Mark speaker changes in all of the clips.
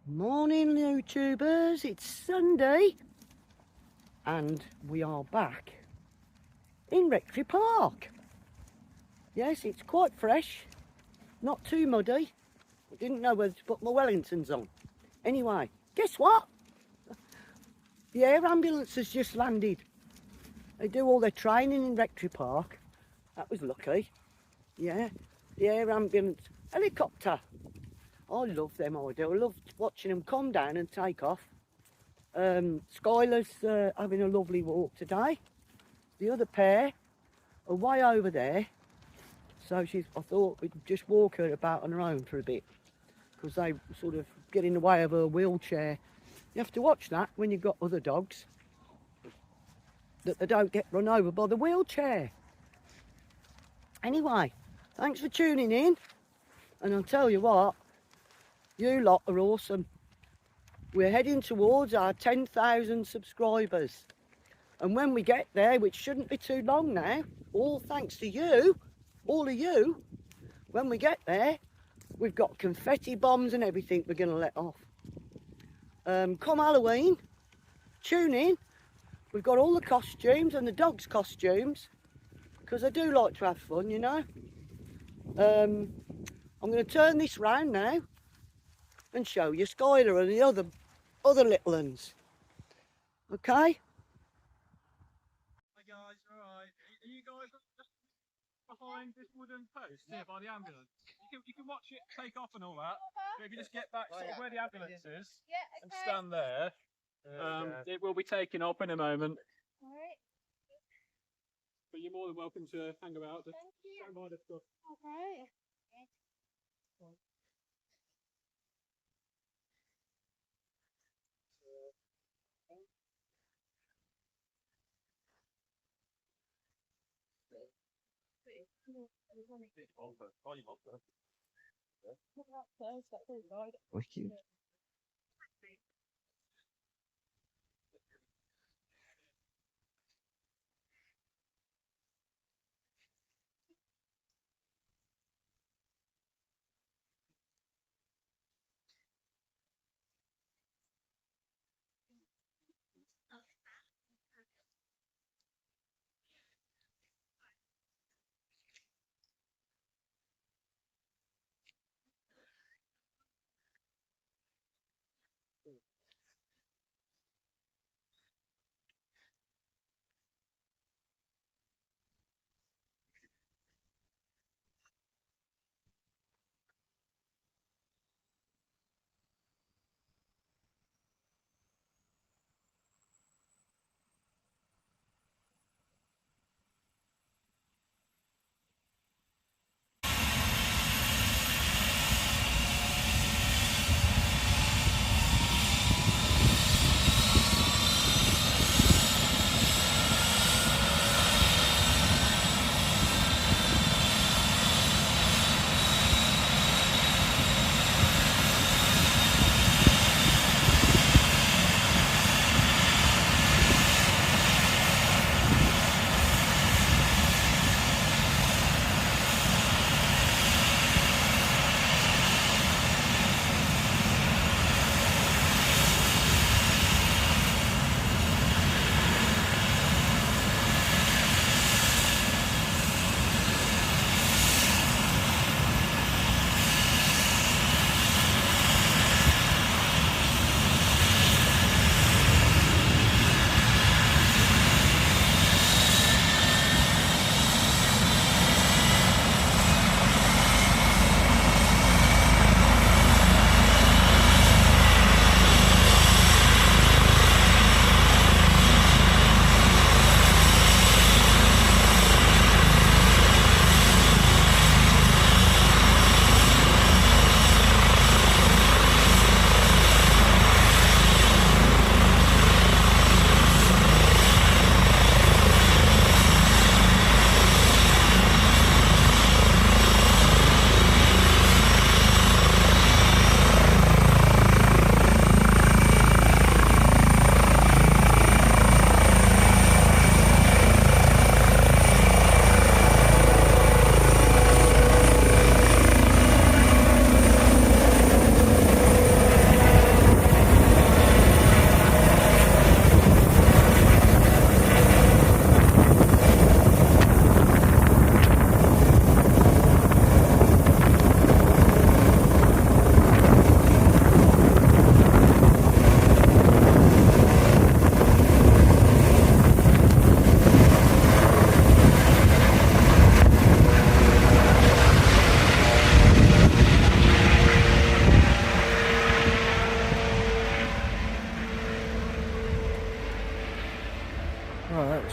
Speaker 1: Morning, YouTubers. It's Sunday and we are back in Rectory Park. Yes, it's quite fresh, not too muddy. I didn't know whether to put my Wellingtons on. Anyway, guess what? The air ambulance has just landed. They do all their training in Rectory Park. That was lucky. Yeah, the air ambulance helicopter. I love them, I do. I love watching them come down and take off. Skylar's having a lovely walk today. The other pair are way over there. So I thought we'd just walk her about on her own for a bit, because they sort of get in the way of her wheelchair. You have to watch that when you've got other dogs, that they don't get run over by the wheelchair. Anyway, thanks for tuning in. And I'll tell you what, you lot are awesome. We're heading towards our 10,000 subscribers. And when we get there, which shouldn't be too long now, all thanks to you, all of you, when we get there, we've got confetti bombs and everything we're going to let off. Come Halloween, tune in. We've got all the costumes and the dogs' costumes, because I do like to have fun, you know. I'm going to turn this round now and show you Skylar and the other little ones. Okay?
Speaker 2: Hi guys, alright. Are you guys just behind this wooden post here by the ambulance? You can watch it take off and all that. But if you just get back sort of where the ambulance is and stand there, it will be taken up in a moment.
Speaker 3: Alright.
Speaker 2: But you're more than welcome to hang about. Just stand by the stuff.
Speaker 3: Okay.
Speaker 1: Wicked.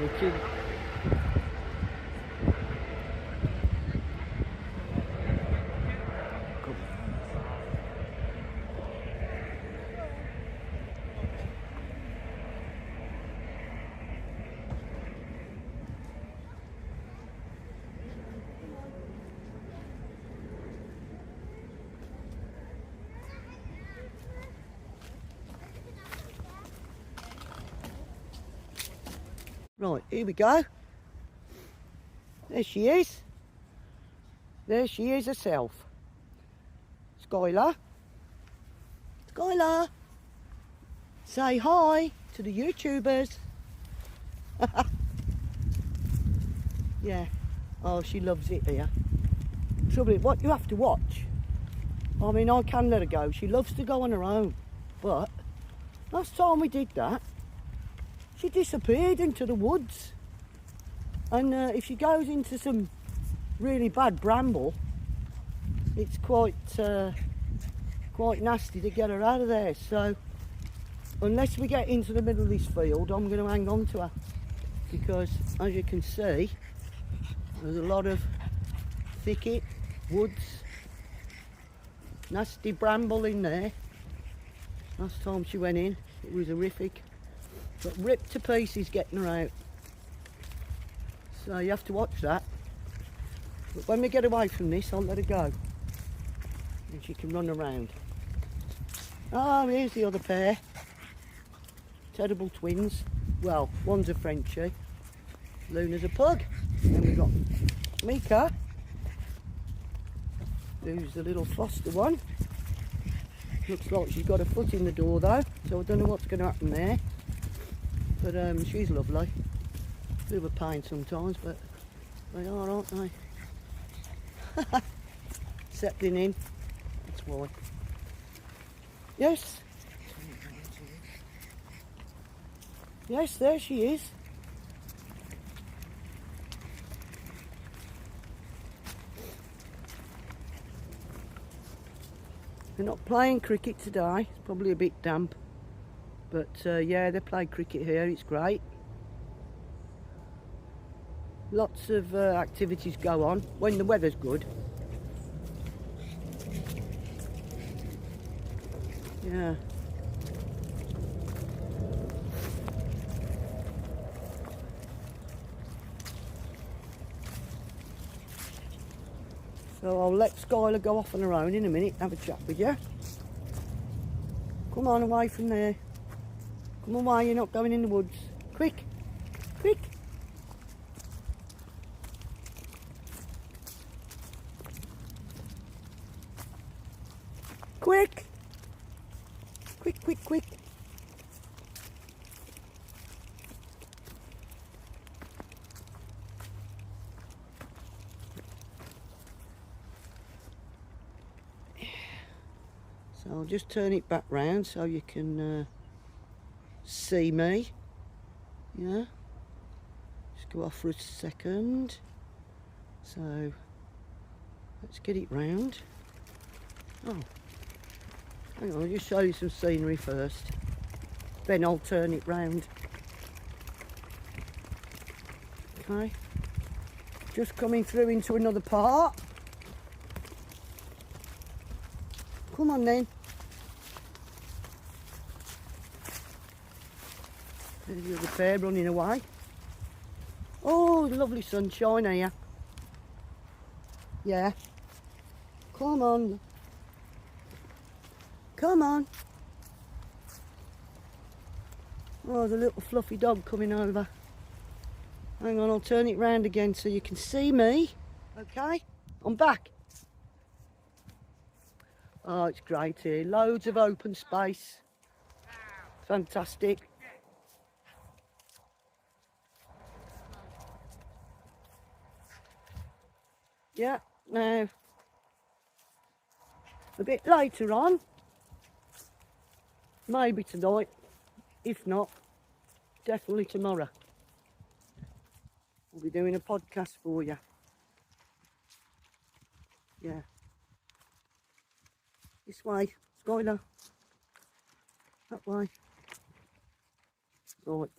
Speaker 1: looking. Right, here we go. There she is. There she is herself. Skylar. Skylar. Say hi to the YouTubers. Yeah. Oh, she loves it here. Trouble is, what you have to watch. I mean, I can let her go. She loves to go on her own. But last time we did that, she disappeared into the woods. And if she goes into some really bad bramble, it's quite nasty to get her out of there. So unless we get into the middle of this field, I'm going to hang on to her, because as you can see, there's a lot of thicket, woods, nasty bramble in there. Last time she went in, it was horrific. But ripped to pieces getting her out. So you have to watch that. But when we get away from this, I'll let her go. And she can run around. Oh, here's the other pair. Terrible twins. Well, one's a Frenchie. Luna's a pug. Then we've got Mika, who's the little foster one. Looks like she's got a foot in the door though, so I don't know what's going to happen there. But she's lovely. Bit of a pain sometimes, but they are, aren't they? Settling in. That's why. Yes. Yes, there she is. They're not playing cricket today. It's probably a bit damp. But yeah, they play cricket here. It's great. Lots of activities go on when the weather's good. Yeah. So I'll let Skylar go off on her own in a minute, have a chat with you. Come on, away from there. Come away, you're not going in the woods. Quick, quick. Quick. Quick, quick, quick. So I'll just turn it back round so you can see me. Yeah. Just go off for a second. So let's get it round. Oh, hang on, I'll just show you some scenery first. Then I'll turn it round. Okay. Just coming through into another part. Come on then. There's the other pair running away. Oh, lovely sunshine here. Yeah. Come on. Come on. Oh, the little fluffy dog coming over. Hang on, I'll turn it round again so you can see me. Okay, I'm back. Oh, it's great here. Loads of open space. Fantastic. Yeah, now, a bit later on, maybe tonight, if not, definitely tomorrow, we'll be doing a podcast for you. Yeah. This way, Skylar. That way. Right.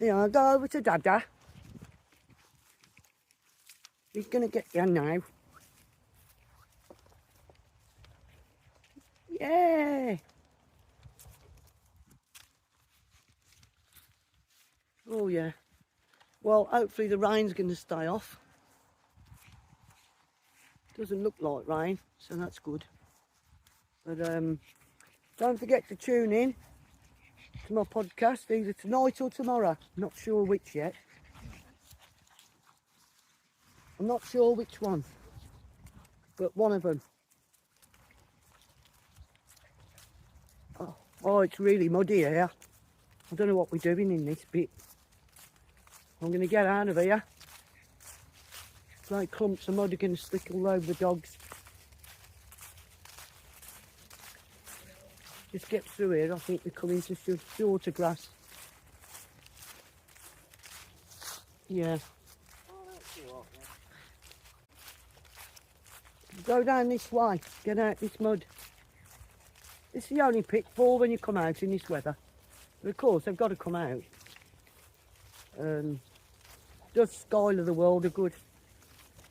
Speaker 1: Yeah, I'll go over to Dada. He's going to get you now. Yeah. Oh, yeah. Well, hopefully the rain's going to stay off. Doesn't look like rain, so that's good. But don't forget to tune in to my podcast either tonight or tomorrow. Not sure which yet. I'm not sure which one, but one of them. Oh, it's really muddy here. I don't know what we're doing in this bit. I'm going to get out of here. Like clumps of mud are going to stick all over the dogs. Just get through here. I think we're coming to shorter grass. Yeah. Go down this way. Get out this mud. It's the only pitfall when you come out in this weather. But of course, they've got to come out. Just style of the world are good.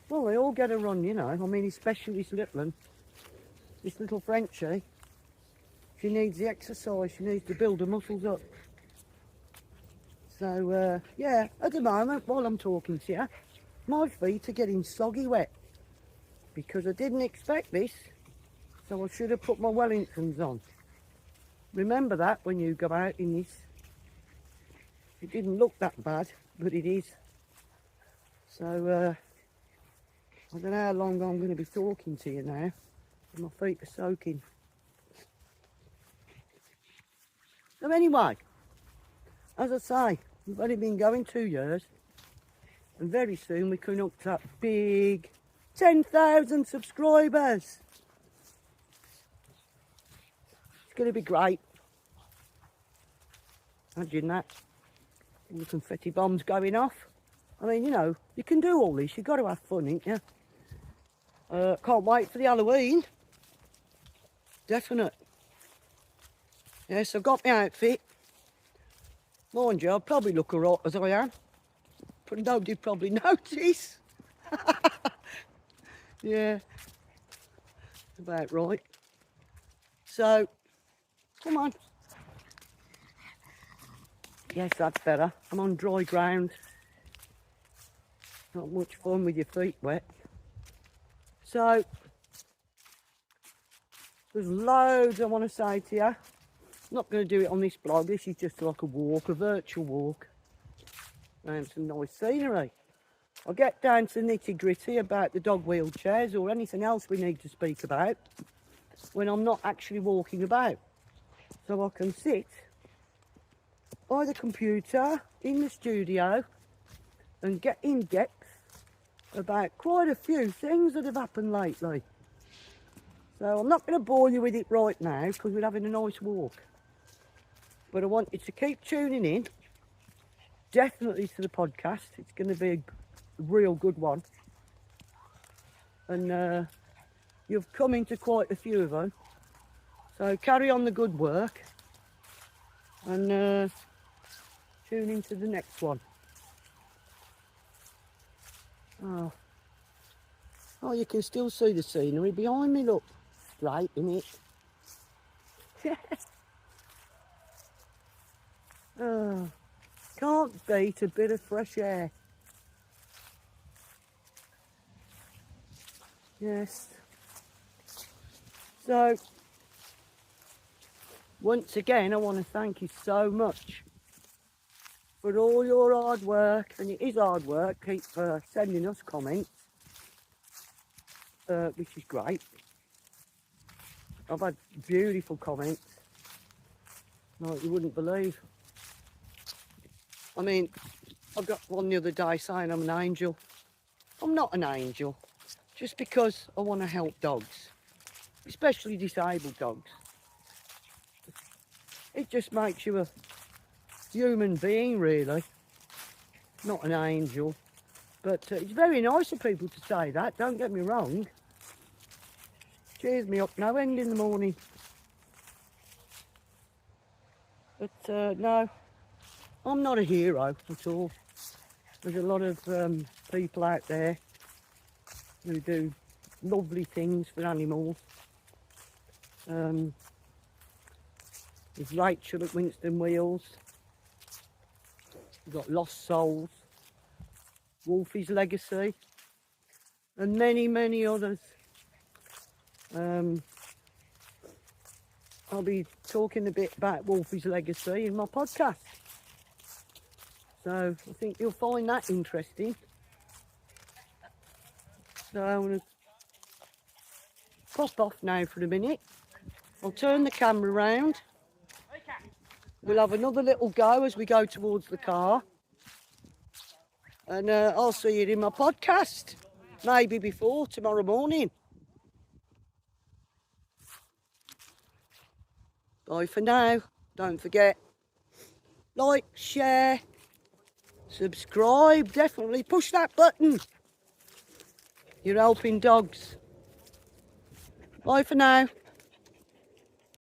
Speaker 1: Well, they all get a run, you know. I mean, especially this little one. This little Frenchie. She needs the exercise. She needs to build her muscles up. So, yeah, at the moment, while I'm talking to you, my feet are getting soggy wet. Because I didn't expect this. So I should have put my Wellingtons on. Remember that when you go out in this. It didn't look that bad, but it is. So, I don't know how long I'm going to be talking to you now. My feet are soaking. So anyway, as I say, we've only been going 2 years. And very soon we're coming up to that big 10,000 subscribers. It's going to be great. Imagine that. All the confetti bombs going off. I mean, you know, you can do all this. You've got to have fun, ain't you? Can't wait for the Halloween. Definite. Yes, I've got my outfit. Mind you, I'll probably look alright as I am. But nobody'd probably notice. Yeah. About right. So, come on. Yes, that's better. I'm on dry ground. Not much fun with your feet wet. So, there's loads I want to say to you. I'm not going to do it on this blog. This is just like a walk, a virtual walk. And some nice scenery. I'll get down to nitty gritty about the dog wheelchairs or anything else we need to speak about when I'm not actually walking about. So I can sit by the computer in the studio and get in depth about quite a few things that have happened lately. So I'm not going to bore you with it right now because we're having a nice walk. But I want you to keep tuning in, definitely to the podcast. It's going to be a real good one. And you've come into quite a few of them. So carry on the good work and tune into the next one. Oh, you can still see the scenery behind me, look. Great, isn't it? Oh, can't beat a bit of fresh air. Yes. So, once again, I want to thank you so much for all your hard work, and it is hard work. Keep sending us comments, which is great. I've had beautiful comments, like you wouldn't believe. I mean, I got one the other day saying I'm an angel. I'm not an angel, just because I want to help dogs, especially disabled dogs. It just makes you a human being, really, not an angel. But it's very nice of people to say that, don't get me wrong. Cheers me up no end in the morning. But no, I'm not a hero at all. There's a lot of people out there who do lovely things for animals. There's Rachel at Winston Wheels. We've got Lost Souls, Wolfie's Legacy, and many, many others. I'll be talking a bit about Wolfie's Legacy in my podcast. So I think you'll find that interesting. So I'm going to pop off now for a minute. I'll turn the camera around. We'll have another little go as we go towards the car. And I'll see you in my podcast. Maybe before tomorrow morning. Bye for now. Don't forget, like, share, subscribe. Definitely push that button. You're helping dogs. Bye for now.